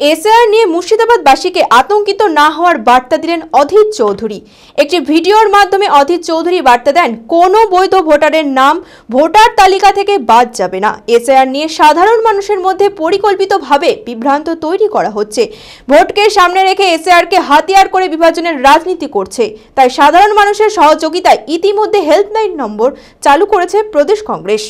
SIR নিয়ে মুর্শিদাবাদবাসীকে আতঙ্কিত না হওয়ার বার্তা দিলেন অধীর চৌধুরী। একটি ভিডিওর মাধ্যমে অধীর চৌধুরী বার্তা দেন, কোনো বৈধ ভোটারের নাম ভোটার তালিকা থেকে বাদ যাবে না। এসআইআর নিয়ে সাধারণ মানুষের মধ্যে পরিকল্পিতভাবে বিভ্রান্ত তৈরি করা হচ্ছে। ভোটকে সামনে রেখে এসআইআরকে হাতিয়ার করে বিভাজনের রাজনীতি করছে। তাই সাধারণ মানুষের সহযোগিতায় ইতিমধ্যে হেল্পলাইন নম্বর চালু করেছে প্রদেশ কংগ্রেস।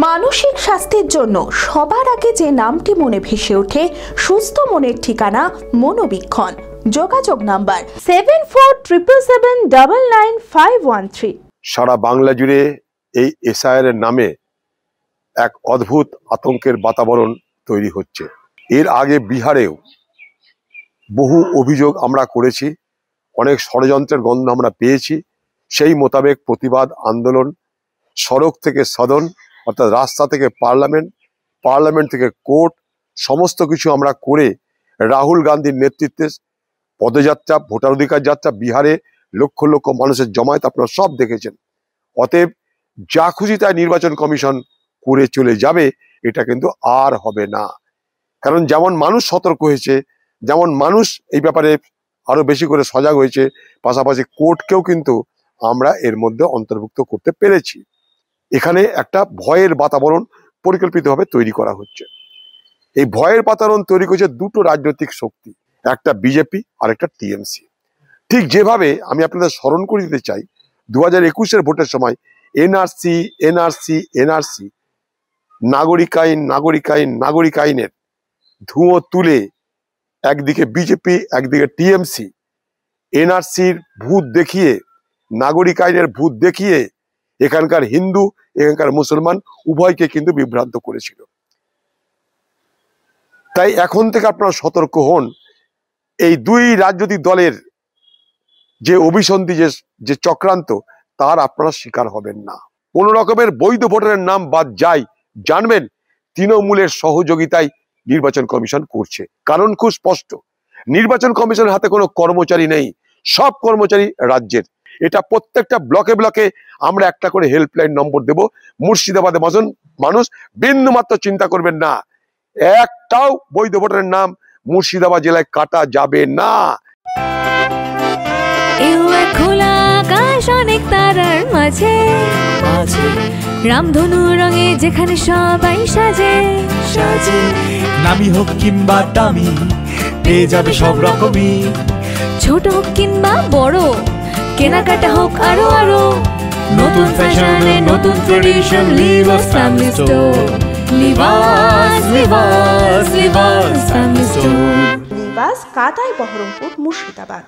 মানসিক স্বাস্থ্যের জন্য সবার আগে যে নামটি মনে ভেসে ওঠে, সুস্থ মনের ঠিকানা মনোবীক্ষণ। যোগাযোগ নাম্বার 7477799513। সারা বাংলা জুড়ে এই এসআইআর এর নামে এক অদ্ভুত আতঙ্কের বাতাবরণ তৈরি হচ্ছে। এর আগে বিহারেও বহু অভিযোগ আমরা করেছি, অনেক ষড়যন্ত্রের গন্ধ আমরা পেয়েছি। সেই মোতাবেক প্রতিবাদ আন্দোলন সড়ক থেকে সদন, অর্থাৎ রাস্তা থেকে পার্লামেন্ট, পার্লামেন্ট থেকে কোর্ট, সমস্ত কিছু আমরা করে রাহুল গান্ধীর নেতৃত্বে পদযাত্রা, ভোটার অধিকার যাত্রা, বিহারে লক্ষ লক্ষ মানুষের জমায়েত আপনারা সব দেখেছেন। অতএব যা খুশি তাই নির্বাচন কমিশন করে চলে যাবে, এটা কিন্তু আর হবে না। কারণ যেমন মানুষ সতর্ক হয়েছে, যেমন মানুষ এই ব্যাপারে আরো বেশি করে সজাগ হয়েছে, পাশাপাশি কোর্টকেও কিন্তু আমরা এর মধ্যে অন্তর্ভুক্ত করতে পেরেছি। এখানে একটা ভয়ের বাতাবরণ পরিকল্পিতভাবে তৈরি করা হচ্ছে। এই ভয়ের বাতাবরণ তৈরি করছে দুটো রাজনৈতিক শক্তি, একটা বিজেপি আর একটা টিএমসি। ঠিক যেভাবে আমি আপনাদের স্মরণ করে দিতে চাই, 2021-এর ভোটের সময় এনআরসি নাগরিক আইনের ধুঁয়ো তুলে একদিকে বিজেপি একদিকে টিএমসি এনআরসির ভূত দেখিয়ে, নাগরিক আইনের ভূত দেখিয়ে এখানকার হিন্দু এখানকার মুসলমান উভয়কে কিন্তু বিভ্রান্ত করেছিল। তাই এখন থেকে আপনারা সতর্ক হন। এই দুই রাজনৈতিক দলের যে অভিসন্ধি, যে চক্রান্ত, তার আপনারা শিকার হবেন না। কোন রকমের বৈধ ভোটারের নাম বাদ যায়, জানবেন তৃণমূলের সহযোগিতায় নির্বাচন কমিশন করছে। কারণ খুব স্পষ্ট, নির্বাচন কমিশনের হাতে কোনো কর্মচারী নেই, সব কর্মচারী রাজ্যের। এটা প্রত্যেকটা ব্লকে ব্লকে আমরা একটা করে হেল্পলাইন নম্বর দেব। মুর্শিদাবাদে মানুষ বিন্দু মাত্র চিন্তা করবেন না, একটাও বৈধ ভোটারের নাম মুর্শিদাবাদ জেলায় কাটা যাবে না। খোলা আকাশ অনেক তারার মাঝে, রামধনু রঙে যেখানে সবাই সাজে, নামি হোক কিংবা দামি পেয়ে যাবে সব রকমই, ছোট হোক কিংবা বড়, কেনাকাটা হোক আরো আরো, নতুন ফ্যাশনে নতুন tradition, Livas family store, Livas family store, Livas কাতাই বহরমপুর মুর্শিদাবাদ।